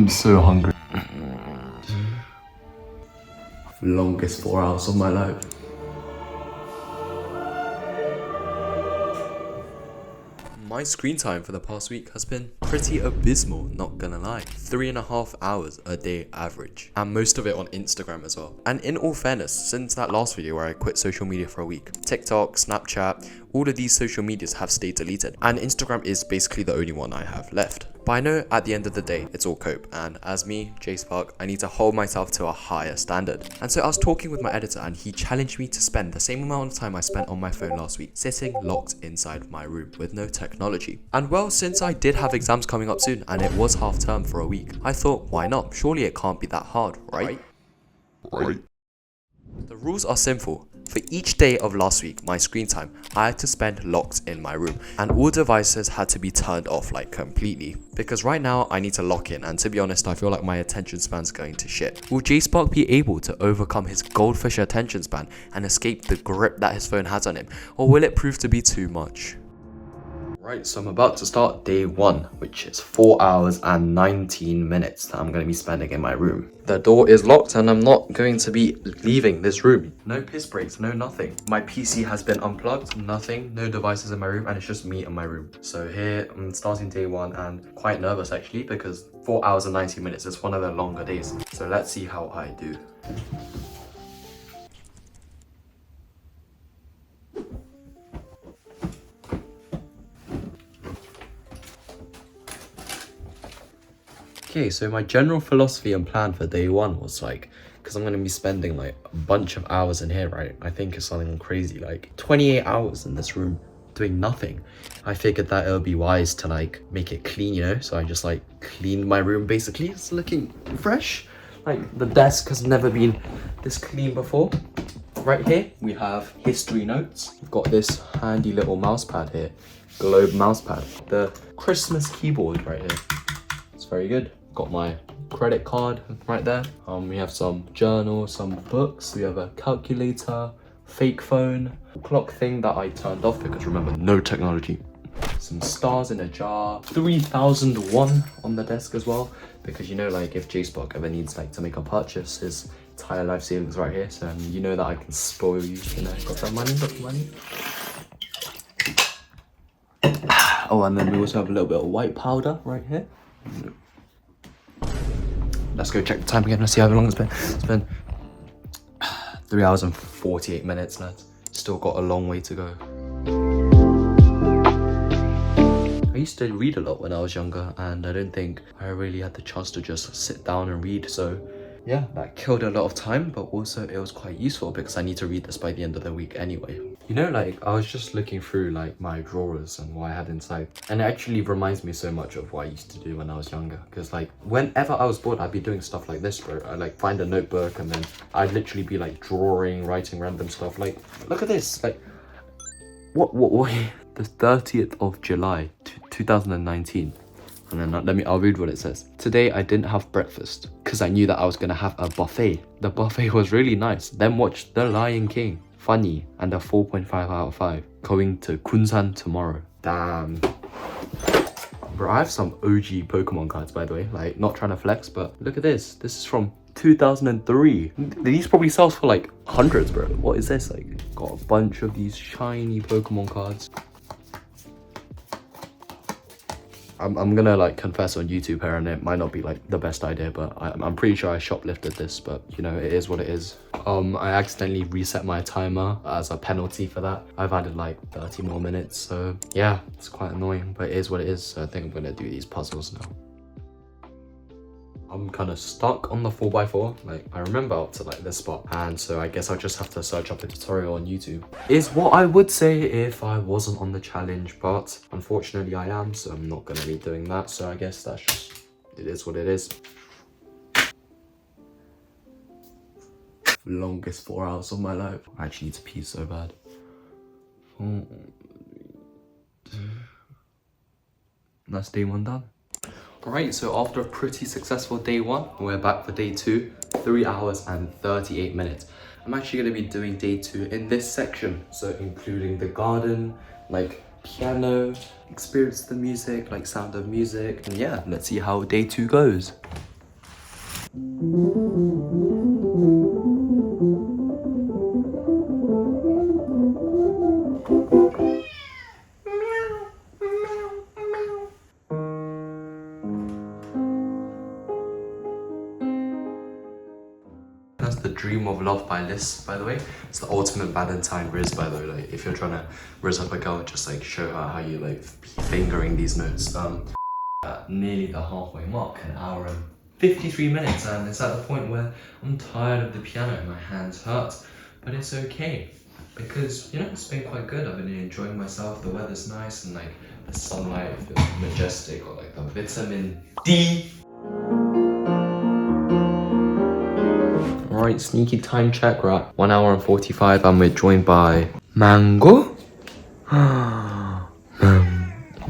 I'm so hungry. Longest 4 hours of my life. My screen time for the past week has been pretty abysmal, not gonna lie. 3.5 hours a day average. And most of it on Instagram as well. And in all fairness, since that last video where I quit social media for a week, TikTok, Snapchat, all of these social medias have stayed deleted. And Instagram is basically the only one I have left. But I know at the end of the day, it's all cope. And as me, Jspark, I need to hold myself to a higher standard. And so I was talking with my editor and he challenged me to spend the same amount of time I spent on my phone last week, sitting locked inside my room with no technology. And well, since I did have exams coming up soon and it was half term for a week, I thought, why not? Surely it can't be that hard, right? The rules are simple. For each day of last week, my screen time, I had to spend locked in my room and all devices had to be turned off like completely. Because right now I need to lock in and to be honest, I feel like my attention span's going to shit. Will Jspark be able to overcome his goldfish attention span and escape the grip that his phone has on him? Or will it prove to be too much? Right, so I'm about to start day 1, which is 4 hours and 19 minutes that I'm going to be spending in my room. The door is locked and I'm not going to be leaving this room. No piss breaks, no nothing. My PC has been unplugged, nothing, no devices in my room, and it's just me in my room. So here, I'm starting day 1 and quite nervous actually because 4 hours and 19 minutes is one of the longer days. So let's see how I do. Okay, so my general philosophy and plan for day 1 was like, because I'm going to be spending like a bunch of hours in here, right? I think it's something crazy, like 28 hours in this room doing nothing. I figured that it would be wise to like make it clean, you know? So I just like cleaned my room basically. It's looking fresh. Like the desk has never been this clean before. Right here, we have history notes. We've got this handy little mouse pad here, Globe mouse pad. The Christmas keyboard right here. It's very good. Got my credit card right there. We have some journals, some books. We have a calculator, fake phone, clock thing that I turned off because remember, no technology. Some stars in a jar, 3001 on the desk as well because you know, like if Jspark ever needs like to make a purchase, his entire life savings right here. So you know that I can spoil you. You know, got that money, got the money. Oh, and then we also have a little bit of white powder right here. Let's go check the time again. Let's see how long it's been. It's been 3 hours and 48 minutes, lads. Still got a long way to go. I used to read a lot when I was younger and I don't think I really had the chance to just sit down and read. So yeah, that killed a lot of time, but also it was quite useful because I need to read this by the end of the week anyway. You know, like I was just looking through like my drawers and what I had inside, and it actually reminds me so much of what I used to do when I was younger. Because like whenever I was bored, I'd be doing stuff like this, bro. I like find a notebook and then I'd literally be like drawing, writing random stuff. Like, look at this. Like, what? The 30th of July, 2019. And then I'll read what it says. Today I didn't have breakfast because I knew that I was gonna have a buffet. The buffet was really nice. Then watched The Lion King. Funny and a 4.5 out of 5. Going to Kunsan tomorrow. Damn. Bro, I have some OG Pokemon cards by the way. Like, not trying to flex, but look at this. This is from 2003. These probably sells for like hundreds, bro. What is this? Like, got a bunch of these shiny Pokemon cards. I'm gonna like confess on YouTube here and it might not be like the best idea, but I'm pretty sure I shoplifted this, but you know, it is what it is. I accidentally reset my timer as a penalty for that. I've added like 30 more minutes, so yeah, it's quite annoying, but it is what it is. So I think I'm gonna do these puzzles now. I'm kind of stuck on the 4x4. Like, I remember up to like this spot, and so I guess I'll just have to search up a tutorial on YouTube. Is what I would say if I wasn't on the challenge, but unfortunately I am, so I'm not gonna be doing that. So I guess that's just, it is what it is. Longest 4 hours of my life. I actually need to pee so bad. That's day 1 done. Alright, so after a pretty successful day 1, we're back for day 2, 3 hours and 38 minutes. I'm actually going to be doing day 2 in this section, so including the garden, like piano, experience the music, like sound of music, and yeah, let's see how day 2 goes. That's The Dream of Love by Liz, by the way. It's the ultimate Valentine riz, by the way. Like, if you're trying to riz up a girl, just like show her how you like fingering these notes. At nearly the halfway mark, an hour and 53 minutes, and it's at the point where I'm tired of the piano and my hands hurt, but it's okay because, you know, it's been quite good. I've been enjoying myself, the weather's nice, and like the sunlight feels majestic, or like the vitamin D. Alright, sneaky time check. We're at 1 hour and 45 and we're joined by Mango.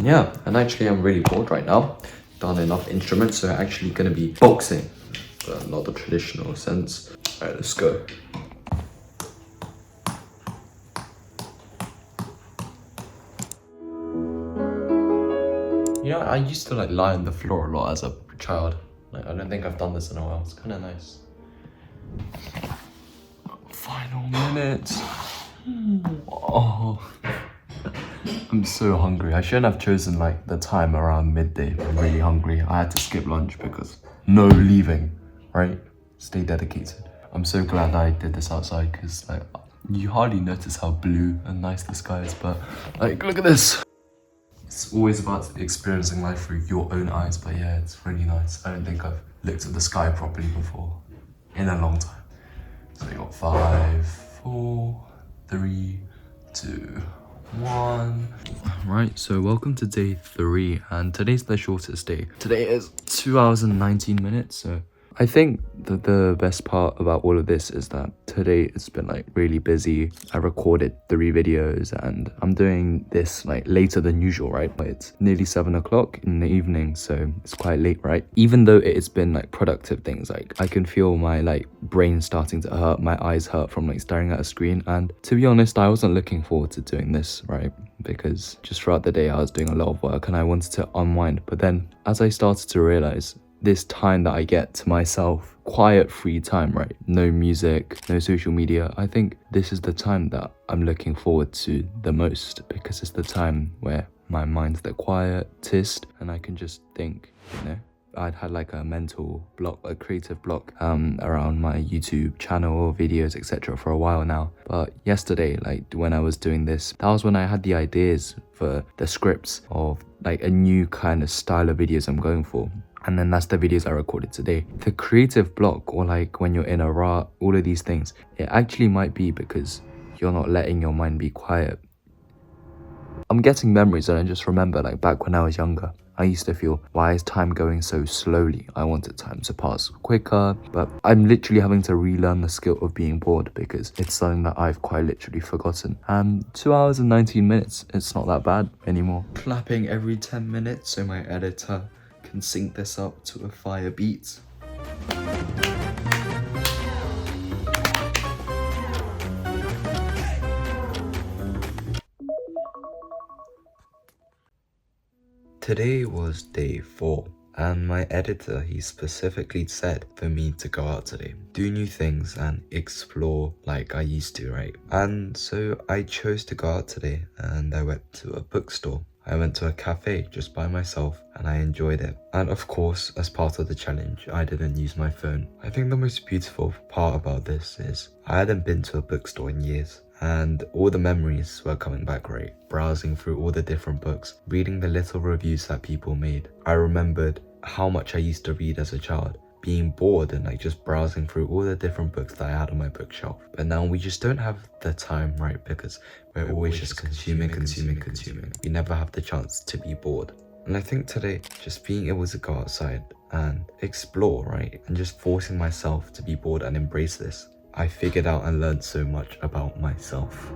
Yeah, and actually I'm really bored right now. Done enough instruments, so actually gonna be boxing, but not the traditional sense. Alright, let's go. You know, I used to like lie on the floor a lot as a child. Like, I don't think I've done this in a while. It's kind of nice. Final minutes. Oh, I'm so hungry. I shouldn't have chosen like the time around midday. I'm really hungry. I had to skip lunch because no leaving, right? Stay dedicated. I'm so glad I did this outside because like you hardly notice how blue and nice the sky is, but like look at this. It's always about experiencing life through your own eyes, but yeah, it's really nice. I don't think I've looked at the sky properly before in a long time. So we got 5, 4, 3, 2, 1. Right, so welcome to day 3, and today's the shortest day. Today is 2 hours and 19 minutes, so I think that the best part about all of this is that today it's been like really busy. I recorded 3 videos and I'm doing this like later than usual, right? But it's nearly 7 o'clock in the evening, so it's quite late, right? Even though it's been like productive things, like I can feel my like brain starting to hurt, my eyes hurt from like staring at a screen. And to be honest, I wasn't looking forward to doing this, right? Because just throughout the day I was doing a lot of work and I wanted to unwind. But then as I started to realize this time that I get to myself, quiet, free time, right? No music, no social media. I think this is the time that I'm looking forward to the most because it's the time where my mind's the quietest and I can just think, you know? I'd had like a mental block, a creative block around my YouTube channel, videos, etc. for a while now. But yesterday, like when I was doing this, that was when I had the ideas for the scripts of like a new kind of style of videos I'm going for. And then that's the videos I recorded today. The creative block, or like when you're in a rut, all of these things, it actually might be because you're not letting your mind be quiet. I'm getting memories and I just remember like back when I was younger, I used to feel, why is time going so slowly? I wanted time to pass quicker, but I'm literally having to relearn the skill of being bored because it's something that I've quite literally forgotten. And 2 hours and 19 minutes, it's not that bad anymore. Clapping every 10 minutes so my editor can sync this up to a fire beat. Today was day 4 and my editor, he specifically said for me to go out today, do new things and explore like I used to, right? And so I chose to go out today and I went to a bookstore. I went to a cafe just by myself and I enjoyed it. And of course, as part of the challenge, I didn't use my phone. I think the most beautiful part about this is I hadn't been to a bookstore in years and all the memories were coming back, right? Browsing through all the different books, reading the little reviews that people made. I remembered how much I used to read as a child, being bored and like just browsing through all the different books that I had on my bookshelf. But now we just don't have the time, right? Because we're always just consuming. We never have the chance to be bored. And I think today, just being able to go outside and explore, right? And just forcing myself to be bored and embrace this, I figured out and learned so much about myself.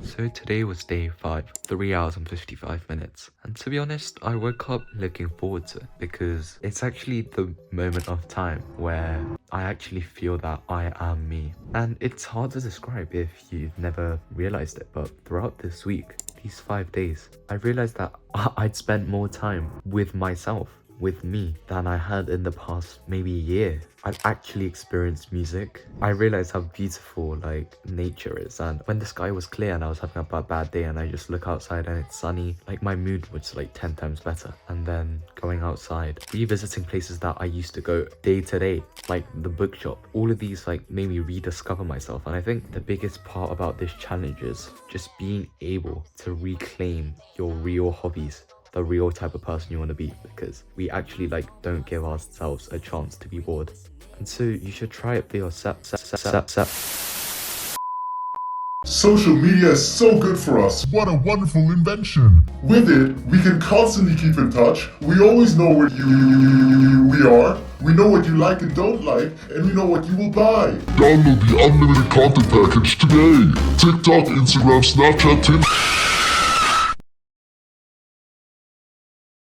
So today was day 5, 3 hours and 55 minutes. And to be honest, I woke up looking forward to it because it's actually the moment of time where I actually feel that I am me. And it's hard to describe if you've never realized it, but throughout this week, these 5 days, I realized that I'd spent more time with myself with me than I had in the past maybe year. I've actually experienced music. I realized how beautiful like nature is, and when the sky was clear and I was having a bad day and I just look outside and it's sunny, like my mood was like 10 times better. And then going outside, revisiting places that I used to go day to day, like the bookshop, all of these like made me rediscover myself. And I think the biggest part about this challenge is just being able to reclaim your real hobbies, the real type of person you want to be, because we actually like don't give ourselves a chance to be bored. And so you should try it for yourself. Social media is so good for us. What a wonderful invention. With it, we can constantly keep in touch. We always know where we are. We know what you like and don't like, and we know what you will buy. Download the unlimited content package today. TikTok, Instagram, Snapchat, Tinder.